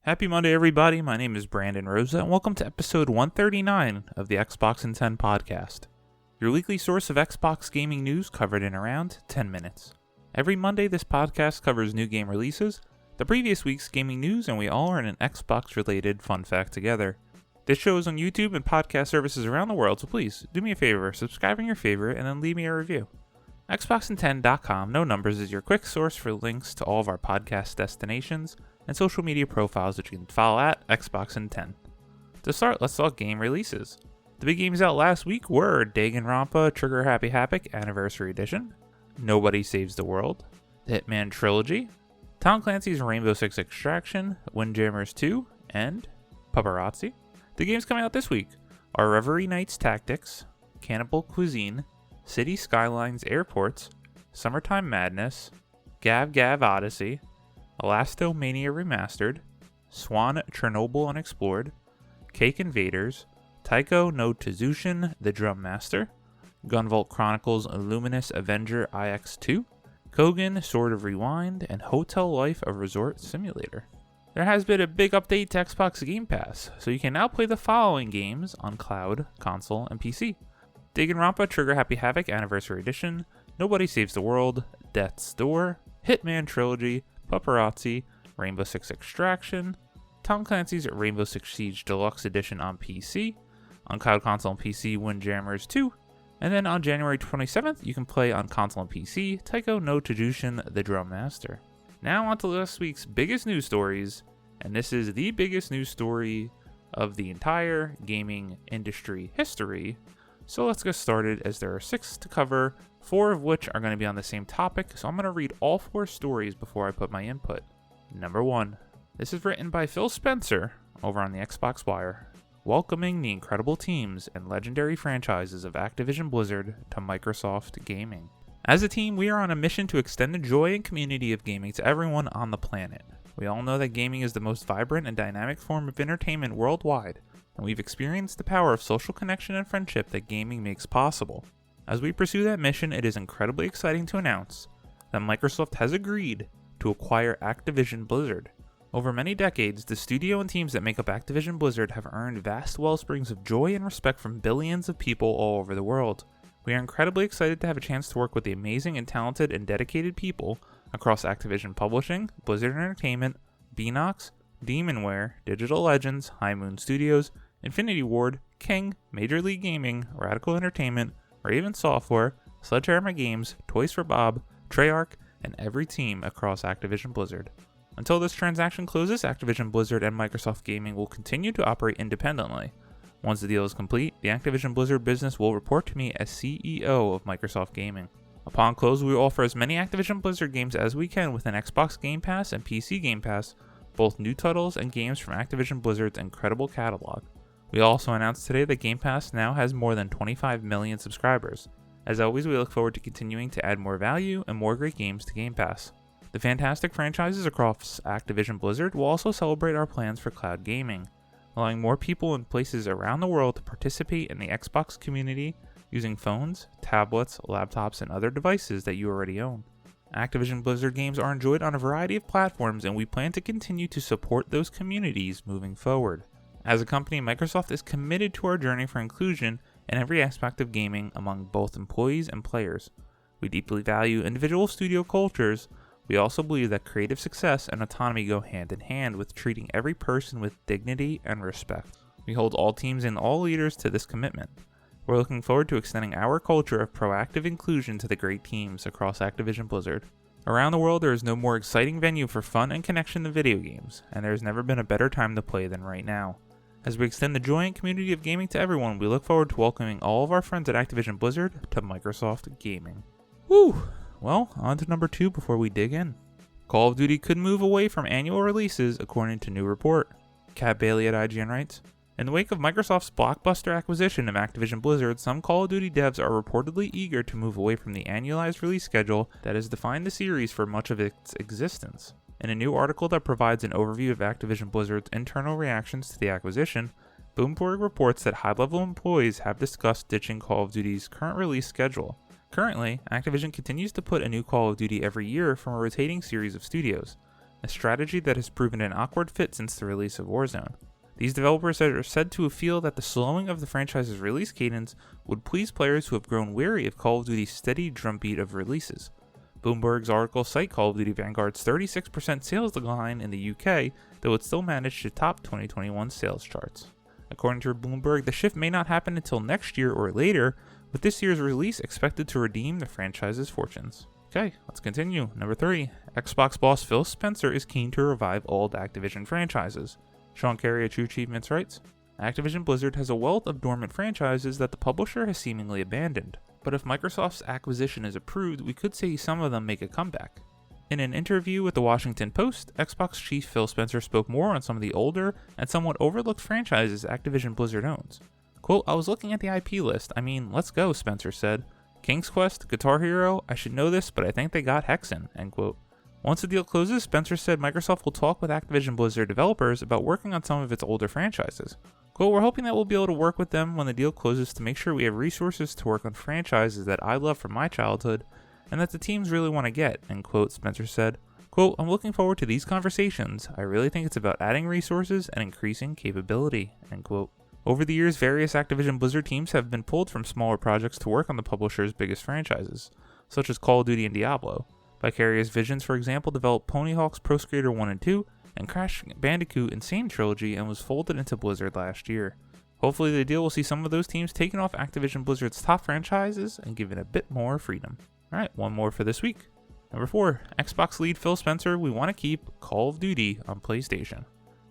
Happy Monday, everybody. My name is Brandon Rosa, and welcome to episode 139 of the Xbox in 10 podcast, your weekly source of Xbox gaming news covered in around 10 minutes. Every Monday, this podcast covers new game releases, the previous week's gaming news, and we all learn an Xbox-related fun fact together. This show is on YouTube and podcast services around the world, so please do me a favor, subscribe on your favorite, and then leave me a review. Xboxin10.com, no numbers, is your quick source for links to all of our podcast destinations and social media profiles that you can follow at Xboxin10. To start, let's talk game releases. The big games out last week were Danganronpa Trigger Happy Havoc Anniversary Edition, Nobody Saves the World, the Hitman Trilogy, Tom Clancy's Rainbow Six Extraction, Windjammers 2, and Paparazzi. The games coming out this week are Reverie Nights Tactics, Cannibal Cuisine, City Skylines Airports, Summertime Madness, Gav Gav Odyssey, Elastomania Remastered, Swan Chernobyl Unexplored, Cake Invaders, Taiko no Tazushin The Drum Master, Gunvolt Chronicles Luminous Avenger IX2, Kogan Sword of Rewind, and Hotel Life a Resort Simulator. There has been a big update to Xbox Game Pass, so you can now play the following games on cloud, console, and PC. Danganronpa Trigger Happy Havoc Anniversary Edition, Nobody Saves the World, Death's Door, Hitman Trilogy, Paparazzi, Rainbow Six Extraction, Tom Clancy's Rainbow Six Siege Deluxe Edition on PC, on cloud, console, and PC Windjammers 2, and then on January 27th you can play on console and PC Taiko no Tazushin The Drum Master. Now on to last week's biggest news stories, and this is the biggest news story of the entire gaming industry history. So let's get started, as there are 6 to cover, 4 of which are going to be on the same topic, so I'm going to read all 4 stories before I put my input. Number 1. This is written by Phil Spencer over on the Xbox Wire, welcoming the incredible teams and legendary franchises of Activision Blizzard to Microsoft Gaming. As a team, we are on a mission to extend the joy and community of gaming to everyone on the planet. We all know that gaming is the most vibrant and dynamic form of entertainment worldwide, and we've experienced the power of social connection and friendship that gaming makes possible. As we pursue that mission, it is incredibly exciting to announce that Microsoft has agreed to acquire Activision Blizzard. Over many decades, the studio and teams that make up Activision Blizzard have earned vast wellsprings of joy and respect from billions of people all over the world. We are incredibly excited to have a chance to work with the amazing and talented and dedicated people across Activision Publishing, Blizzard Entertainment, Beenox, Demonware, Digital Legends, High Moon Studios, Infinity Ward, King, Major League Gaming, Radical Entertainment, Raven Software, Sledgehammer Games, Toys for Bob, Treyarch, and every team across Activision Blizzard. Until this transaction closes, Activision Blizzard and Microsoft Gaming will continue to operate independently. Once the deal is complete, the Activision Blizzard business will report to me as CEO of Microsoft Gaming. Upon close, we will offer as many Activision Blizzard games as we can within Xbox Game Pass and PC Game Pass, both new titles and games from Activision Blizzard's incredible catalog. We also announced today that Game Pass now has more than 25 million subscribers. As always, we look forward to continuing to add more value and more great games to Game Pass. The fantastic franchises across Activision Blizzard will also celebrate our plans for cloud gaming, allowing more people in places around the world to participate in the Xbox community using phones, tablets, laptops, and other devices that you already own. Activision Blizzard games are enjoyed on a variety of platforms, and we plan to continue to support those communities moving forward. As a company, Microsoft is committed to our journey for inclusion in every aspect of gaming among both employees and players. We deeply value individual studio cultures. We also believe that creative success and autonomy go hand in hand with treating every person with dignity and respect. We hold all teams and all leaders to this commitment. We're looking forward to extending our culture of proactive inclusion to the great teams across Activision Blizzard. Around the world, there is no more exciting venue for fun and connection than video games, and there has never been a better time to play than right now. As we extend the joy and community of gaming to everyone, we look forward to welcoming all of our friends at Activision Blizzard to Microsoft Gaming. Woo! Well, on to number 2 before we dig in. Call of Duty could move away from annual releases, according to new report. Kat Bailey at IGN writes, in the wake of Microsoft's blockbuster acquisition of Activision Blizzard, some Call of Duty devs are reportedly eager to move away from the annualized release schedule that has defined the series for much of its existence. In a new article that provides an overview of Activision Blizzard's internal reactions to the acquisition, Bloomberg reports that high-level employees have discussed ditching Call of Duty's current release schedule. Currently, Activision continues to put a new Call of Duty every year from a rotating series of studios. a strategy that has proven an awkward fit since the release of Warzone. These developers are said to feel that the slowing of the franchise's release cadence would please players who have grown weary of Call of Duty's steady drumbeat of releases. Bloomberg's article cites Call of Duty Vanguard's 36% sales decline in the UK, though it still managed to top 2021 sales charts. According to Bloomberg, the shift may not happen until next year or later, with this year's release expected to redeem the franchise's fortunes. Okay, let's continue. Number 3. Xbox boss Phil Spencer is keen to revive old Activision franchises. Sean Carey at True Achievements writes, Activision Blizzard has a wealth of dormant franchises that the publisher has seemingly abandoned, but if Microsoft's acquisition is approved, we could see some of them make a comeback. In an interview with the Washington Post, Xbox chief Phil Spencer spoke more on some of the older and somewhat overlooked franchises Activision Blizzard owns. Quote, I was looking at the IP list. Let's go, Spencer said. King's Quest, Guitar Hero, I should know this, but I think they got Hexen, end quote. Once the deal closes, Spencer said Microsoft will talk with Activision Blizzard developers about working on some of its older franchises. Quote, we're hoping that we'll be able to work with them when the deal closes to make sure we have resources to work on franchises that I love from my childhood and that the teams really want to get, end quote, Spencer said. Quote, I'm looking forward to these conversations. I really think it's about adding resources and increasing capability, end quote. Over the years, various Activision Blizzard teams have been pulled from smaller projects to work on the publisher's biggest franchises, such as Call of Duty and Diablo. Vicarious Visions, for example, developed Pony Hawk's Pro Skater 1 and 2 and Crash Bandicoot Insane Trilogy and was folded into Blizzard last year. Hopefully the deal will see some of those teams taken off Activision Blizzard's top franchises and given a bit more freedom. Alright, one more for this week. Number 4, Xbox lead Phil Spencer, we want to keep Call of Duty on PlayStation.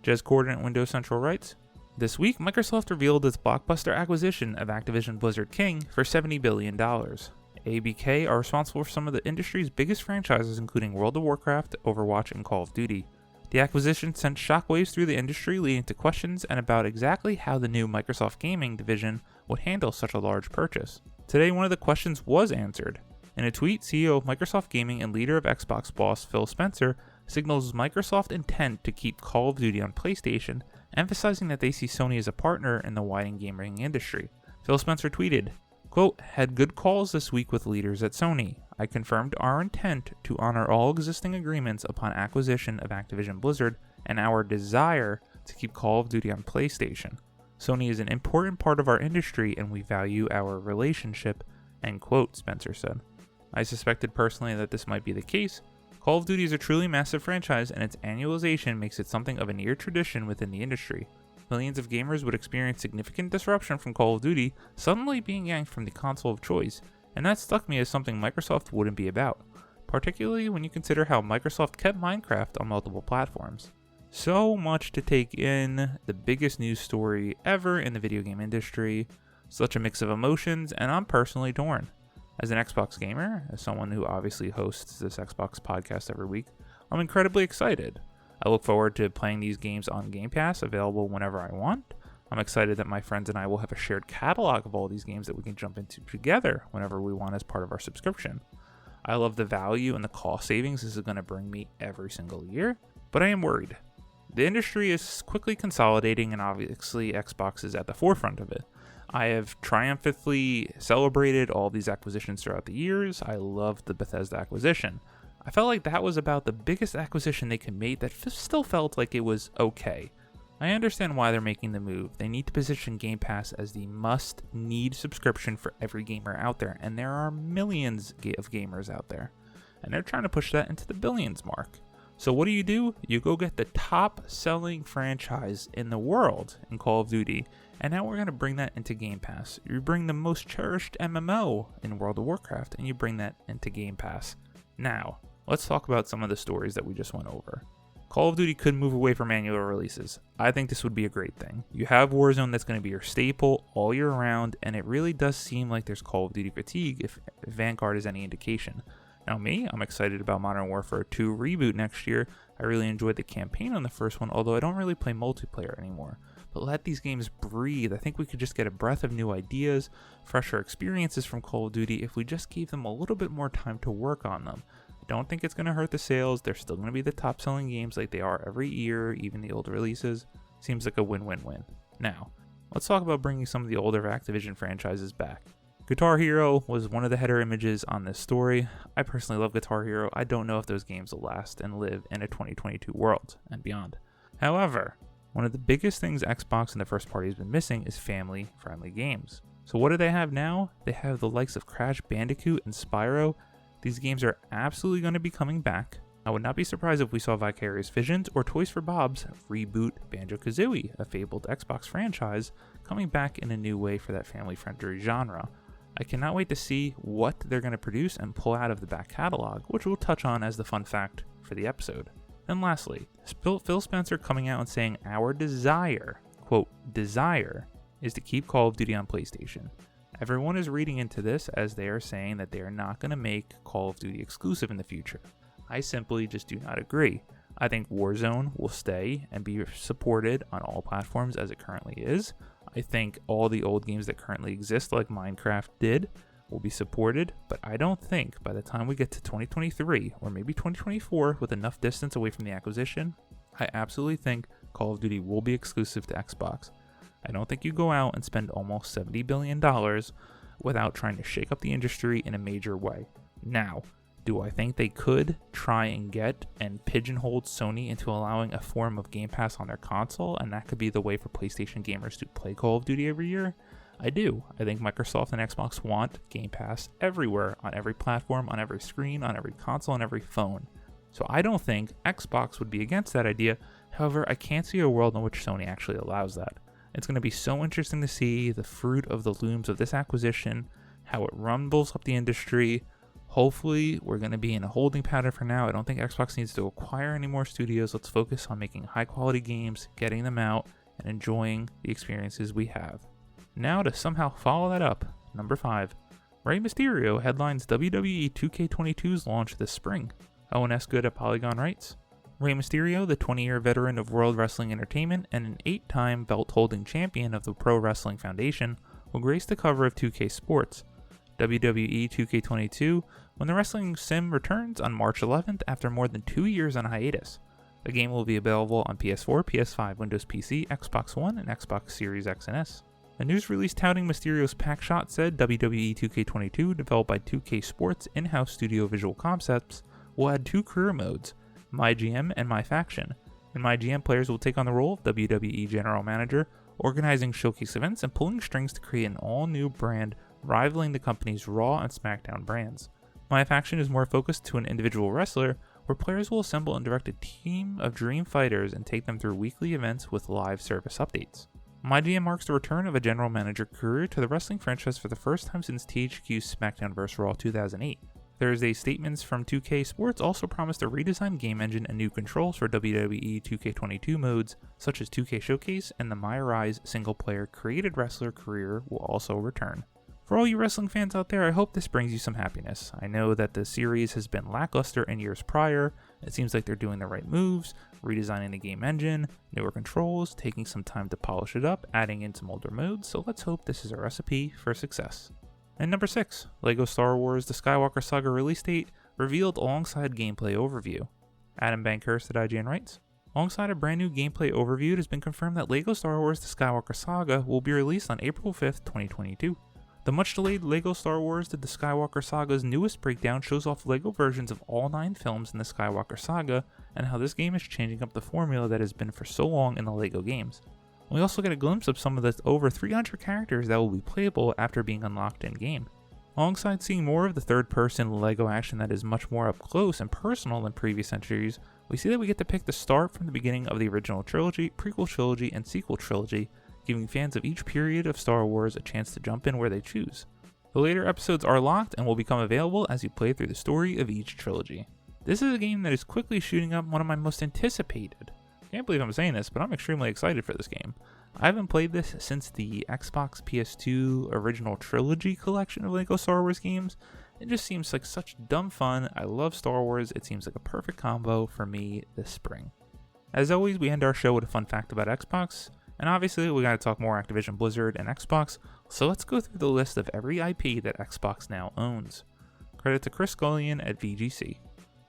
Jez Corden at Windows Central writes, this week, Microsoft revealed its blockbuster acquisition of Activision Blizzard King for $70 billion. ABK are responsible for some of the industry's biggest franchises including World of Warcraft, Overwatch, and Call of Duty. The acquisition sent shockwaves through the industry, leading to questions and about exactly how the new Microsoft Gaming division would handle such a large purchase. Today, one of the questions was answered. In a tweet, CEO of Microsoft Gaming and leader of Xbox boss Phil Spencer signals Microsoft's intent to keep Call of Duty on PlayStation, emphasizing that they see Sony as a partner in the widening gaming industry. Phil Spencer tweeted, quote, had good calls this week with leaders at Sony. I confirmed our intent to honor all existing agreements upon acquisition of Activision Blizzard and our desire to keep Call of Duty on PlayStation. Sony is an important part of our industry and we value our relationship, end quote, Spencer said. I suspected personally that this might be the case. Call of Duty is a truly massive franchise and its annualization makes it something of a near tradition within the industry. Millions of gamers would experience significant disruption from Call of Duty suddenly being yanked from the console of choice, and that struck me as something Microsoft wouldn't be about, particularly when you consider how Microsoft kept Minecraft on multiple platforms. So much to take in, the biggest news story ever in the video game industry, such a mix of emotions, and I'm personally torn. As an Xbox gamer, as someone who obviously hosts this Xbox podcast every week, I'm incredibly excited. I look forward to playing these games on Game Pass, available whenever I want. I'm excited that my friends and I will have a shared catalog of all these games that we can jump into together whenever we want as part of our subscription. I love the value and the cost savings this is going to bring me every single year, but I am worried. The industry is quickly consolidating and obviously Xbox is at the forefront of it. I have triumphantly celebrated all these acquisitions throughout the years. I loved the Bethesda acquisition. I felt like that was about the biggest acquisition they could make that still felt like it was okay. I understand why they're making the move. They need to position Game Pass as the must-need subscription for every gamer out there, and there are millions of gamers out there. And they're trying to push that into the billions mark. So what do? You go get the top-selling franchise in the world in Call of Duty, and now we're going to bring that into Game Pass. You bring the most cherished MMO in World of Warcraft, and you bring that into Game Pass. Now, let's talk about some of the stories that we just went over. Call of Duty could move away from annual releases. I think this would be a great thing. You have Warzone that's going to be your staple all year round, and it really does seem like there's Call of Duty fatigue if Vanguard is any indication. Now I'm excited about Modern Warfare 2 reboot next year. I really enjoyed the campaign on the first one, although I don't really play multiplayer anymore. But let these games breathe. I think we could just get a breath of new ideas, fresher experiences from Call of Duty if we just gave them a little bit more time to work on them. I don't think it's going to hurt the sales. They're still going to be the top selling games like they are every year, even the older releases. Seems like a win-win-win. Now, let's talk about bringing some of the older Activision franchises back. Guitar Hero was one of the header images on this story. I personally love Guitar Hero. I don't know if those games will last and live in a 2022 world and beyond. However, one of the biggest things Xbox and the first party has been missing is family-friendly games. So what do they have now? They have the likes of Crash Bandicoot and Spyro. These games are absolutely going to be coming back. I would not be surprised if we saw Vicarious Visions or Toys for Bob's reboot Banjo-Kazooie, a fabled Xbox franchise, coming back in a new way for that family-friendly genre. I cannot wait to see what they're going to produce and pull out of the back catalog, which we'll touch on as the fun fact for the episode. And lastly, Phil Spencer coming out and saying our desire, quote, desire, is to keep Call of Duty on PlayStation. Everyone is reading into this as they are saying that they are not going to make Call of Duty exclusive in the future. I simply just do not agree. I think Warzone will stay and be supported on all platforms as it currently is. I think all the old games that currently exist, like Minecraft did, will be supported, but I don't think by the time we get to 2023 or maybe 2024 with enough distance away from the acquisition, I absolutely think Call of Duty will be exclusive to Xbox. I don't think you go out and spend almost $70 billion without trying to shake up the industry in a major way. Now, do I think they could try and get and pigeonhole Sony into allowing a form of Game Pass on their console, and that could be the way for PlayStation gamers to play Call of Duty every year? I do. I think Microsoft and Xbox want Game Pass everywhere, on every platform, on every screen, on every console, on every phone. So I don't think Xbox would be against that idea. However, I can't see a world in which Sony actually allows that. It's going to be so interesting to see the fruit of the looms of this acquisition, how it rumbles up the industry. Hopefully, we're going to be in a holding pattern for now. I don't think Xbox needs to acquire any more studios. Let's focus on making high-quality games, getting them out, and enjoying the experiences we have. Now, to somehow follow that up, number 5, Rey Mysterio headlines WWE 2K22's launch this spring. ONS Good at Polygon writes, Rey Mysterio, the 20-year veteran of World Wrestling Entertainment and an 8-time belt-holding champion of the Pro Wrestling Foundation, will grace the cover of 2K Sports. WWE 2K22 when the wrestling sim returns on March 11th after more than 2 years on hiatus. The game will be available on PS4, PS5, Windows PC, Xbox One, and Xbox Series X and S. A news release touting Mysterio's pack shot said WWE 2K22, developed by 2K Sports in-house studio Visual Concepts, will add 2 career modes, My GM and My Faction. In My GM, players will take on the role of WWE General Manager, organizing showcase events and pulling strings to create an all-new brand rivaling the company's Raw and SmackDown brands. My Faction is more focused to an individual wrestler, where players will assemble and direct a team of dream fighters and take them through weekly events with live service updates. My GM marks the return of a general manager career to the wrestling franchise for the first time since THQ's SmackDown vs. Raw 2008. Thursday's statements from 2K Sports also promised a redesigned game engine and new controls for WWE 2K22 modes, such as 2K Showcase, and the My Rise single-player created wrestler career will also return. For all you wrestling fans out there, I hope this brings you some happiness. I know that the series has been lackluster in years prior. It seems like they're doing the right moves, redesigning the game engine, newer controls, taking some time to polish it up, adding in some older modes, so let's hope this is a recipe for success. And number 6, LEGO Star Wars The Skywalker Saga release date revealed alongside gameplay overview. Adam Bankhurst at IGN writes, alongside a brand new gameplay overview, it has been confirmed that LEGO Star Wars The Skywalker Saga will be released on April 5th, 2022. The much-delayed LEGO Star Wars The Skywalker Saga's newest breakdown shows off LEGO versions of all 9 films in the Skywalker Saga and how this game is changing up the formula that has been for so long in the LEGO games. We also get a glimpse of some of the over 300 characters that will be playable after being unlocked in-game. Alongside seeing more of the third-person LEGO action that is much more up close and personal than previous entries, we see that we get to pick the start from the beginning of the original trilogy, prequel trilogy, and sequel trilogy, giving fans of each period of Star Wars a chance to jump in where they choose. The later episodes are locked and will become available as you play through the story of each trilogy. This is a game that is quickly shooting up one of my most anticipated. I can't believe I'm saying this, but I'm extremely excited for this game. I haven't played this since the Xbox PS2 original trilogy collection of LEGO Star Wars games. It just seems like such dumb fun. I love Star Wars. It seems like a perfect combo for me this spring. As always, we end our show with a fun fact about Xbox. And obviously, we gotta talk more Activision Blizzard and Xbox, so let's go through the list of every IP that Xbox now owns. Credit to Chris Scullion at VGC.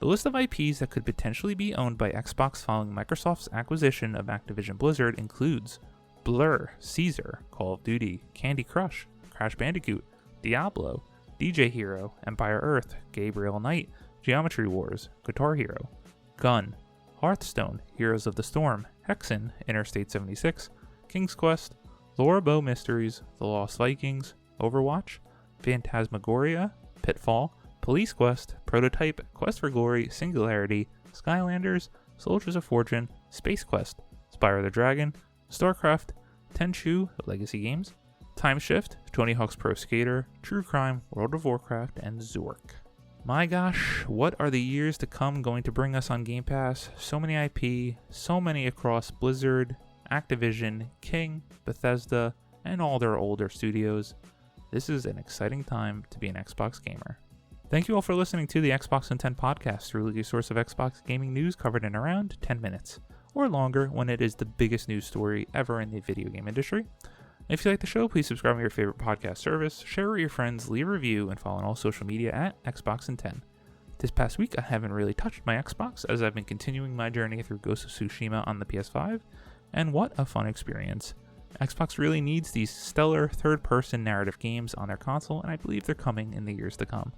The list of IPs that could potentially be owned by Xbox following Microsoft's acquisition of Activision Blizzard includes Blur, Caesar, Call of Duty, Candy Crush, Crash Bandicoot, Diablo, DJ Hero, Empire Earth, Gabriel Knight, Geometry Wars, Guitar Hero, Gun, Hearthstone, Heroes of the Storm, Hexen, Interstate 76, King's Quest, Laura Bow Mysteries, The Lost Vikings, Overwatch, Phantasmagoria, Pitfall, Police Quest, Prototype, Quest for Glory, Singularity, Skylanders, Soldiers of Fortune, Space Quest, Spyro the Dragon, StarCraft, Tenchu Legacy Games, Time Shift, Tony Hawk's Pro Skater, True Crime, World of Warcraft, and Zork. My gosh, what are the years to come going to bring us on Game Pass? So many IP, so many across Blizzard, Activision, King, Bethesda, and all their older studios. This is an exciting time to be an Xbox gamer. Thank you all for listening to the Xbox in 10 podcast, your weekly source of Xbox gaming news covered in around 10 minutes, or longer when it is the biggest news story ever in the video game industry. If you like the show, please subscribe to your favorite podcast service, share with your friends, leave a review, and follow on all social media at Xbox in 10. This past week, I haven't really touched my Xbox as I've been continuing my journey through Ghost of Tsushima on the PS5, and what a fun experience. Xbox really needs these stellar third-person narrative games on their console, and I believe they're coming in the years to come.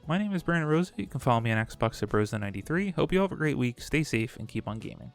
My name is Brandon Rosa. You can follow me on Xbox at Brosa93. Hope you all have a great week, stay safe, and keep on gaming.